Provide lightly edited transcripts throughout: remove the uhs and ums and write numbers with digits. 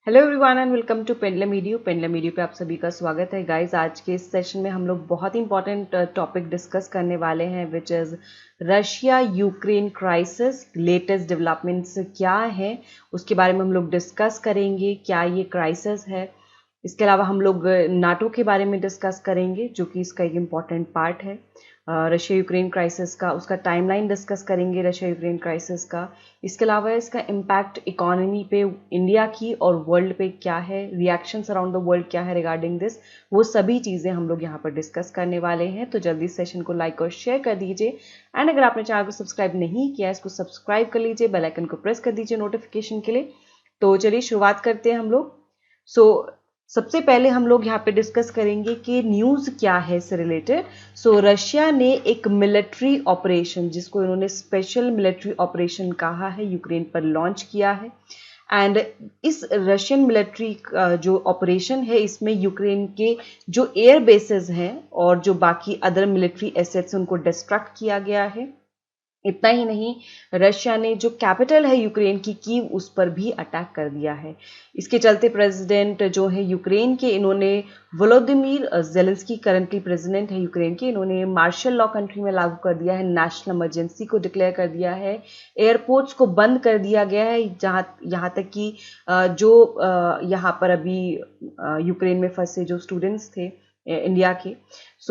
Hello everyone and welcome to pendulum video पे आप सभी का स्वागत है गाइस। आज के इस सेशन में हम लोग बहुत ही इंपॉर्टेंट टॉपिक डिस्कस करने वाले हैं which is Russia Ukraine crisis. Latest developments क्या हैं उसके बारे में हम लोग डिस्कस करेंगे। क्या ये क्राइसिस है? इसके अलावा हम लोग नाटो के बारे में डिस्कस करेंगे जो कि इसका एक इम्पॉर्टेंट पार्ट है। रशिया यूक्रेन क्राइसिस का उसका टाइमलाइन डिस्कस करेंगे रशिया यूक्रेन क्राइसिस का। इसके अलावा इसका इम्पैक्ट इकोनॉमी पे इंडिया की और वर्ल्ड पे क्या है, रिएक्शंस अराउंड द वर्ल्ड क्या है रिगार्डिंग दिस, वो सभी चीज़ें हम लोग यहाँ पर डिस्कस करने वाले हैं। तो जल्दी सेशन को लाइक और शेयर कर दीजिए एंड अगर आपने चैनल को सब्सक्राइब नहीं किया इसको सब्सक्राइब कर लीजिए, बेल आइकन को प्रेस कर दीजिए नोटिफिकेशन के लिए। तो चलिए शुरुआत करते हैं हम लोग। सबसे पहले हम लोग यहाँ पे डिस्कस करेंगे कि न्यूज़ क्या है इससे रिलेटेड। रशिया ने एक मिलिट्री ऑपरेशन जिसको इन्होंने स्पेशल मिलिट्री ऑपरेशन कहा है यूक्रेन पर लॉन्च किया है। एंड इस रशियन मिलिट्री जो ऑपरेशन है इसमें यूक्रेन के जो एयर बेसेस हैं और जो बाकी अदर मिलिट्री एसेट्स उनको डिस्ट्रक्ट किया गया है। इतना ही नहीं, रशिया ने जो कैपिटल है यूक्रेन की कीव उस पर भी अटैक कर दिया है। इसके चलते प्रेसिडेंट जो है यूक्रेन के, इन्होंने वोलोदिमीर जेलेंस्की करंटली प्रेसिडेंट है यूक्रेन के, इन्होंने मार्शल लॉ कंट्री में लागू कर दिया है, नेशनल इमरजेंसी को डिक्लेयर कर दिया है, एयरपोर्ट्स को बंद कर दिया गया है, जहाँ यहाँ तक कि जो यहाँ पर अभी यूक्रेन में फंसे जो स्टूडेंट्स थे इंडिया के,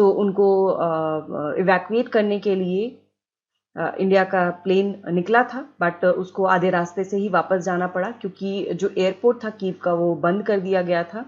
उनको इवैक्यूएट करने के लिए इंडिया का प्लेन निकला था, बट उसको आधे रास्ते से ही वापस जाना पड़ा क्योंकि जो एयरपोर्ट था कीव का वो बंद कर दिया गया था।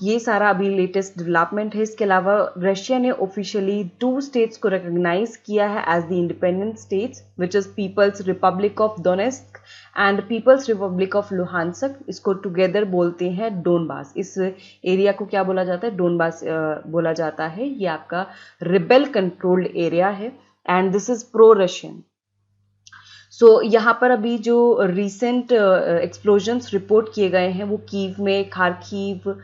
ये सारा अभी लेटेस्ट डेवलपमेंट है। इसके अलावा रशिया ने ऑफिशियली 2 स्टेट्स को रिकॉग्नाइज किया है as the independent states which is people's republic of Donetsk and people's republic of Luhansk. इसको टुगेदर बोलते हैं डोनबास। इस एरिया को क्या बोला जाता है? डोनबास बोला जाता है। ये आपका रिबेल कंट्रोल्ड एरिया है and this is pro Russian. यहाँ पर अभी जो रिसेंट एक्सप्लोजन्स रिपोर्ट किए गए हैं वो कीव में, खारकीव,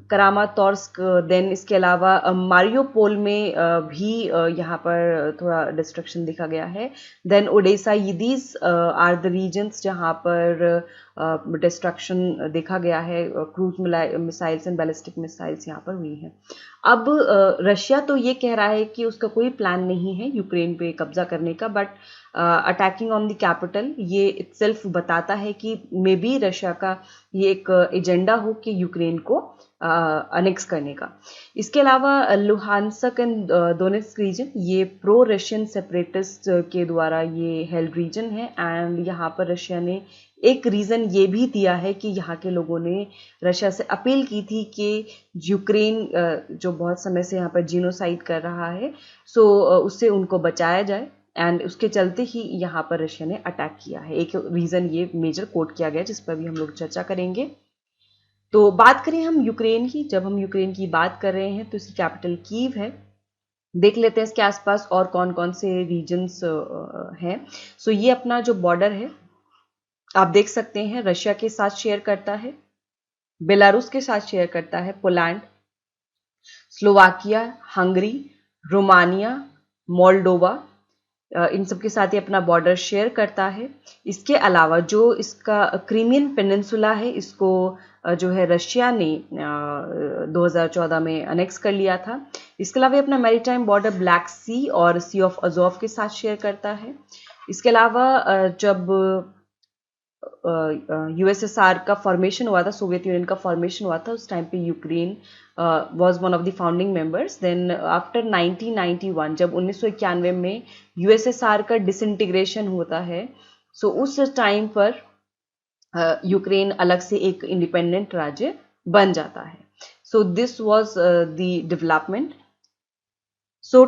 करामातोर्स्क, देन इसके अलावा मारियोपोल में भी यहाँ पर थोड़ा डिस्ट्रक्शन देखा गया है। Then Odesa, these are the regions जहाँ पर डिस्ट्रक्शन देखा गया है। Cruise missiles and ballistic missiles यहाँ पर हुई हैं। अब रशिया तो ये कह रहा है कि उसका कोई प्लान नहीं है यूक्रेन पे कब्जा करने का, but attacking on the capital ये इटसेल्फ बताता है कि मे बी रशिया का ये एक एजेंडा हो कि यूक्रेन को अनेक्स करने का। इसके अलावा लुहानस्क एंड दोनेत्स्क रीजन ये प्रो रशियन सेपरेटिस्ट के द्वारा ये हेल्ड रीजन है एंड यहाँ पर रशिया ने एक रीज़न ये भी दिया है कि यहाँ के लोगों ने रशिया से अपील की थी कि यूक्रेन जो बहुत समय से यहाँ पर जीनोसाइड कर रहा है उससे उनको बचाया जाए एंड उसके चलते ही यहाँ पर रशिया ने अटैक किया है। एक रीज़न ये मेजर कोट किया गया जिस पर भी हम लोग चर्चा करेंगे। तो बात करें हम यूक्रेन की, जब हम यूक्रेन की बात कर रहे हैं तो इसकी कैपिटल कीव है। देख लेते हैं इसके आसपास और कौन कौन से रीजन्स हैं। ये अपना जो बॉर्डर है आप देख सकते हैं रशिया के साथ शेयर करता है, बेलारूस के साथ शेयर करता है, Poland, Slovakia, Hungary, Romania, Moldova, इन सब के साथ ही अपना बॉर्डर शेयर करता है। इसके अलावा जो इसका क्रीमियन पेनिनसुला है इसको जो है रशिया ने 2014 में अनेक्स कर लिया था। इसके अलावा अपना मैरीटाइम बॉर्डर ब्लैक सी और सी ऑफ अजोव के साथ शेयर करता है। इसके अलावा जब यूएसएसआर का फॉर्मेशन हुआ था, सोवियत यूनियन का फॉर्मेशन हुआ था, उस टाइम पे Ukraine was one of the founding members. Then after 1991 जब 1991 में यूएसएसआर का डिसइंटीग्रेशन होता है, उस टाइम पर यूक्रेन अलग से एक इंडिपेंडेंट राज्य बन जाता है। This was the development.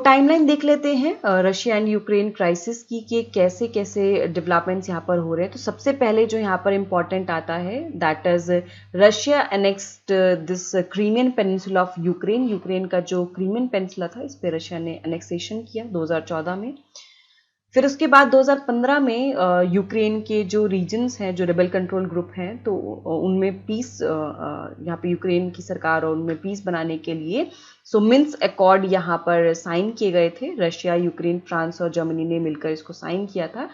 Timeline देख लेते हैं रशिया एंड यूक्रेन क्राइसिस की कि कैसे कैसे डेवलपमेंट्स यहाँ पर हो रहे हैं। तो सबसे पहले जो यहाँ पर इम्पॉर्टेंट आता है that is Russia annexed this Crimean peninsula of Ukraine. Ukraine का जो क्रीमियन पेनिनसुला था इस पर रशिया ने एनेक्सेशन किया 2014 में। फिर उसके बाद 2015 में यूक्रेन के जो रीजन्स हैं, जो रेबल कंट्रोल ग्रुप हैं, तो उनमें पीस, यहाँ पे यूक्रेन की सरकार और उनमें पीस बनाने के लिए मिन्स्क अकॉर्ड यहाँ पर साइन किए गए थे। रशिया, यूक्रेन, फ्रांस और जर्मनी ने मिलकर इसको साइन किया था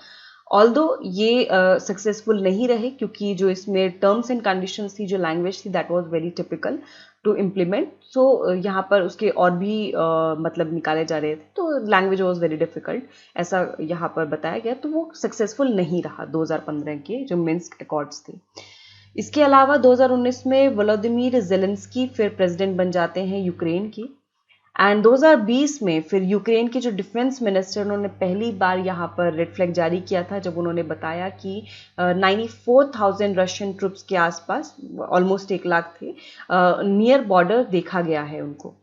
ऑल्दो ये सक्सेसफुल नहीं रहे, क्योंकि जो इसमें टर्म्स एंड कंडीशंस थी, जो लैंग्वेज थी, that was very typical to implement. So यहाँ पर उसके और भी मतलब निकाले जा रहे थे, तो लैंग्वेज वाज वेरी डिफिकल्ट, ऐसा यहाँ पर बताया गया। तो वो सक्सेसफुल नहीं रहा 2015 के जो मिन्स्क अकॉर्ड्स थे। इसके अलावा 2019 में व्लादिमीर जेलेंस्की फिर प्रेसिडेंट बन जाते हैं यूक्रेन की। एंड 2020 में फिर यूक्रेन के जो डिफेंस मिनिस्टर, उन्होंने पहली बार यहाँ पर रेड फ्लैग जारी किया था, जब उन्होंने बताया कि 94,000 रशियन ट्रुप्स के आसपास, ऑलमोस्ट 1 लाख थे, नियर बॉर्डर देखा गया है उनको।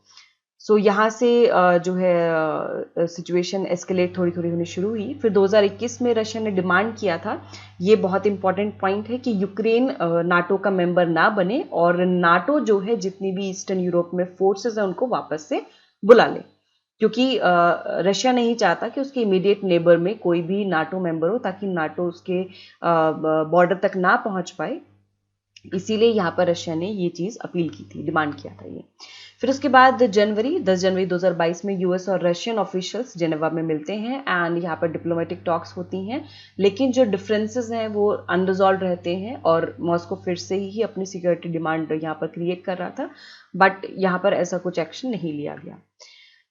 सो यहाँ से जो है सिचुएशन एस्केलेट थोड़ी थोड़ी होनी शुरू हुई। फिर 2021 में रशिया ने डिमांड किया था, ये बहुत इंपॉर्टेंट पॉइंट है, कि यूक्रेन नाटो का मेंबर ना बने और नाटो जो है जितनी भी ईस्टर्न यूरोप में फोर्सेस हैं उनको वापस से बुला ले, क्योंकि रशिया नहीं चाहता कि उसके इमीडिएट नेबर में कोई भी नाटो मेंबर हो, ताकि नाटो उसके बॉर्डर तक ना पहुंच पाए। इसीलिए यहाँ पर रशिया ने ये चीज अपील की थी, डिमांड किया था ये। फिर उसके बाद 10 जनवरी 2022 में यूएस और रशियन ऑफिशियल्स जेनेवा में मिलते हैं एंड यहाँ पर डिप्लोमेटिक टॉक्स होती हैं, लेकिन जो डिफरेंसेस हैं वो अनरिजॉल्व रहते हैं और मॉस्को फिर से ही अपनी सिक्योरिटी डिमांड यहाँ पर क्रिएट कर रहा था, बट यहाँ पर ऐसा कुछ एक्शन नहीं लिया गया।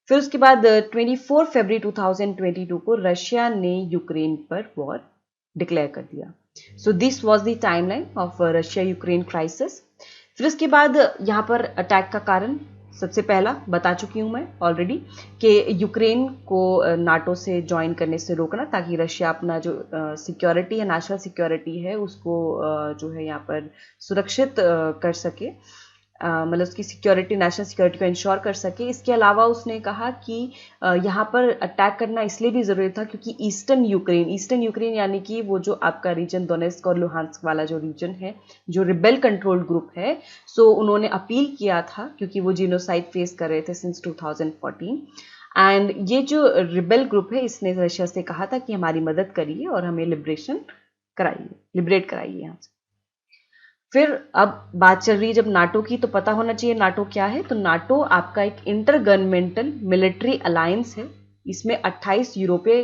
फिर उसके बाद 24 फरवरी 2022 को रशिया ने यूक्रेन पर वॉर डिक्लेयर कर दिया। सो this was the timeline of Russia Ukraine crisis. फिर उसके बाद यहाँ पर अटैक का कारण सबसे पहला बता चुकी हूँ मैं ऑलरेडी, कि यूक्रेन को नाटो से ज्वाइन करने से रोकना, ताकि रशिया अपना जो सिक्योरिटी है, नेशनल सिक्योरिटी है, उसको जो है यहाँ पर सुरक्षित कर सके, मतलब उसकी सिक्योरिटी, नेशनल सिक्योरिटी को इंश्योर कर सके। इसके अलावा उसने कहा कि यहाँ पर अटैक करना इसलिए भी ज़रूरी था क्योंकि ईस्टर्न यूक्रेन यानी कि वो जो आपका रीजन डोनेस्क और लुहांस्क वाला जो रीजन है, जो रिबेल कंट्रोल्ड ग्रुप है, सो उन्होंने अपील किया था, क्योंकि वो जिनोसाइड फेस कर रहे थे सिंस 2014। एंड ये जो रिबेल ग्रुप है, इसने रशिया से कहा था कि हमारी मदद करिए और हमें लिबरेट कराइए यहाँ से। फिर अब बात चल रही है जब नाटो की, तो पता होना चाहिए नाटो क्या है। तो नाटो आपका एक इंटर गवर्नमेंटल मिलिट्री अलायंस है। इसमें 28 यूरोपीय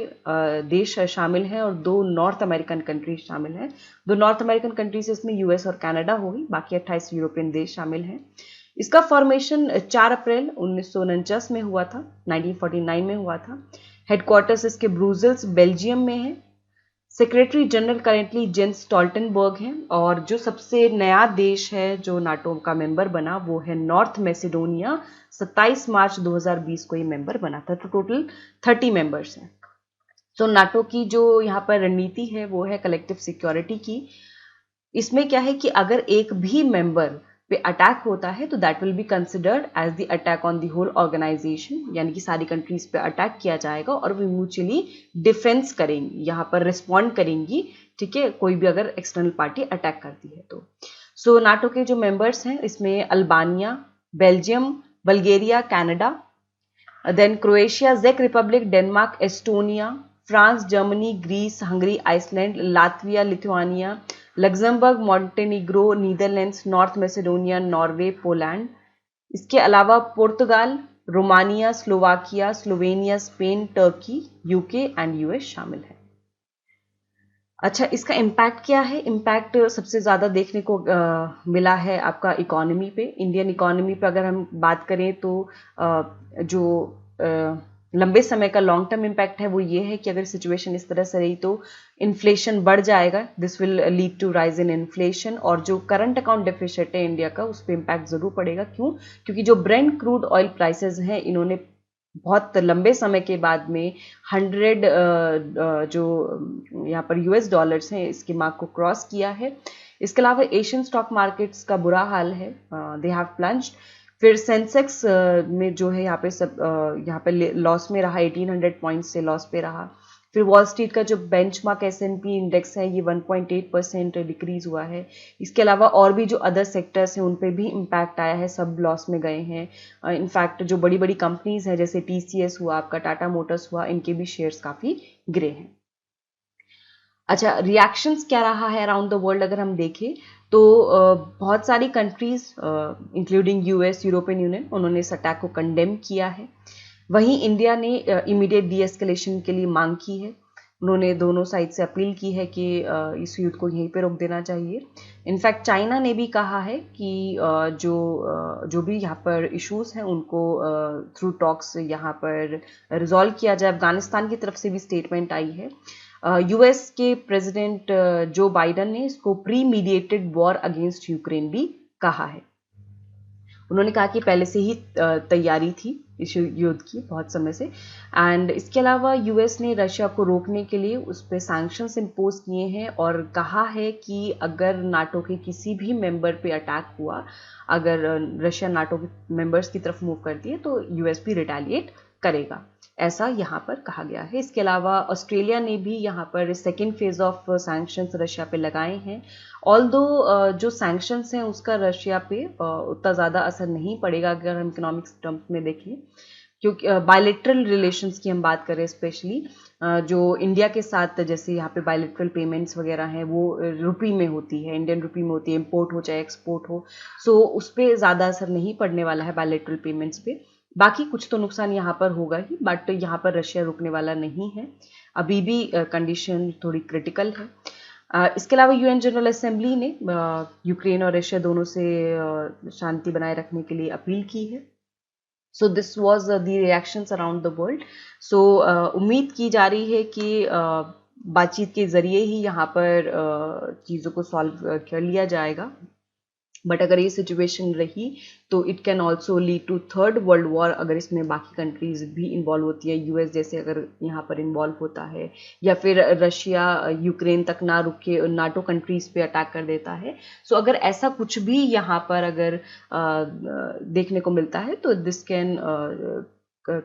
देश शामिल हैं और 2 नॉर्थ अमेरिकन कंट्रीज शामिल हैं। 2 नॉर्थ अमेरिकन कंट्रीज इसमें यूएस और कनाडा होगी, बाकी 28 यूरोपियन देश शामिल हैं। इसका फॉर्मेशन 4 अप्रैल 1949 में हुआ था, 1949 में हुआ था। हेडक्वार्टर्स इसके ब्रुसेल्स बेल्जियम में है। Secretary general currently Jens Stoltenberg हैं, और जो सबसे नया देश है जो नाटो का मेंबर बना वो है नॉर्थ मैसेडोनिया। 27 मार्च 2020 को ये मेंबर बना था। तो टोटल 30 मेंबर्स हैं। तो नाटो की जो यहाँ पर रणनीति है वो है कलेक्टिव सिक्योरिटी की। इसमें क्या है कि अगर एक भी मेंबर पे अटैक होता है तो that will be considered as the attack on the whole organisation, यानी कि सारी कंट्रीज पे अटैक किया जाएगा और वो म्यूचुअली डिफेंस करेंगी, यहाँ पर रिस्पॉन्ड करेंगी, ठीक है, कोई भी अगर एक्सटर्नल पार्टी अटैक करती है तो। सो नाटो के जो मेंबर्स हैं इसमें Albania, Belgium, Bulgaria, Canada, then Croatia, जेक Republic, Denmark, Estonia, France, Germany, Greece, Hungary, Iceland, Latvia, Lithuania, Luxembourg, Montenegro, Netherlands, North Macedonia, Norway, Poland. इसके अलावा पुर्तगाल, Romania, Slovakia, Slovenia, Spain, Turkey, UK and US शामिल है। अच्छा, इसका impact क्या है? इम्पैक्ट सबसे ज़्यादा देखने को मिला है आपका इकोनॉमी पे। इंडियन इकोनॉमी पे अगर हम बात करें तो जो लंबे समय का लॉन्ग टर्म इम्पैक्ट है वो ये है कि अगर सिचुएशन इस तरह से रही तो इन्फ्लेशन बढ़ जाएगा, this will lead to rise in inflation, और जो करंट अकाउंट डेफिसिट है इंडिया का उस पर इम्पैक्ट जरूर पड़ेगा। क्यों? क्योंकि जो ब्रेंट क्रूड ऑयल प्राइसेस हैं इन्होंने बहुत लंबे समय के बाद में 100 जो यहाँ पर यूएस डॉलर्स हैं इसके मार्क को क्रॉस किया है। इसके अलावा एशियन स्टॉक मार्केट्स का बुरा हाल है, दे हैव प्लंज्ड। फिर सेंसेक्स में जो है यहाँ पे लॉस में रहा, 1800 पॉइंट्स से लॉस पे रहा। फिर वॉल स्ट्रीट का जो बेंचमार्क S&P इंडेक्स है ये 1.8% डिक्रीज हुआ है। इसके अलावा और भी जो अदर सेक्टर्स हैं उन पे भी इम्पैक्ट आया है, सब लॉस में गए हैं। इनफैक्ट जो बड़ी बड़ी कंपनीज हैं जैसे TCS हुआ, आपका टाटा मोटर्स हुआ, इनके भी शेयर्स काफ़ी गिरे हैं। अच्छा, रिएक्शंस क्या रहा है अराउंड द वर्ल्ड अगर हम देखें तो बहुत सारी countries including US, European union, उन्होंने इस अटैक को कंडेम किया है। वहीं इंडिया ने इमीडिएट डी एस्केलेशन के लिए मांग की है। उन्होंने दोनों साइड से अपील की है कि इस युद्ध को यहीं पे रोक देना चाहिए। इनफैक्ट चाइना ने भी कहा है कि जो भी यहाँ पर इश्यूज हैं उनको थ्रू टॉक्स यहाँ पर रिजॉल्व किया जाए। अफगानिस्तान की तरफ से भी स्टेटमेंट आई है। यूएस के प्रेसिडेंट जो बाइडन ने इसको pre mediated war against Ukraine भी कहा है। उन्होंने कहा कि पहले से ही तैयारी थी इस युद्ध की बहुत समय से। एंड इसके अलावा यूएस ने रशिया को रोकने के लिए उस पर सैंक्शंस इम्पोज किए हैं और कहा है कि अगर नाटो के किसी भी मेंबर पे अटैक हुआ, अगर रशिया नाटो के मेंबर्स की तरफ मूव करती है तो यूएस भी रिटेलिएट करेगा, ऐसा यहाँ पर कहा गया है। इसके अलावा ऑस्ट्रेलिया ने भी यहाँ पर second phase of sanctions Russia पे लगाए हैं। ऑल्दो जो सैंक्शंस हैं उसका रशिया पे उतना ज़्यादा असर नहीं पड़ेगा अगर हम इकोनॉमिक्स टर्म्स में देखें, क्योंकि बायलेटरल रिलेशंस की हम बात करें, स्पेशली जो इंडिया के साथ जैसे यहाँ पे बायलेटरल पेमेंट्स वगैरह हैं वो रुपी में होती है, इंडियन रुपी में होती है, इम्पोर्ट हो चाहे एक्सपोर्ट हो, सो उस पर ज़्यादा असर नहीं पड़ने वाला है बायलेटरल पेमेंट्स पे। बाकी कुछ तो नुकसान यहाँ पर होगा ही, बट यहाँ पर रशिया रुकने वाला नहीं है, अभी भी कंडीशन थोड़ी क्रिटिकल है। इसके अलावा यूएन जनरल असेंबली ने यूक्रेन और रशिया दोनों से शांति बनाए रखने के लिए अपील की है। So this was the reactions around the world. So उम्मीद की जा रही है कि बातचीत के जरिए ही यहाँ पर चीज़ों को सॉल्व कर लिया जाएगा। बट अगर ये सिचुएशन रही तो it can also lead to third world war, अगर इसमें बाकी कंट्रीज भी इन्वॉल्व होती है, यूएस जैसे अगर यहाँ पर इन्वॉल्व होता है, या फिर रशिया यूक्रेन तक ना रुक के नाटो कंट्रीज पे अटैक कर देता है। सो अगर ऐसा कुछ भी यहाँ पर अगर देखने को मिलता है तो this can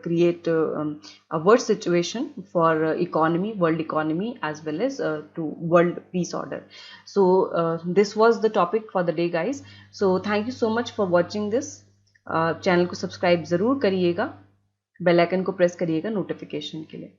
create a worse situation for world economy, as well as to world peace order. So this was the topic for the day, guys. So thank you so much for watching this. Channel को subscribe ज़रूर करिएगा, bell icon को press करिएगा notification के लिए।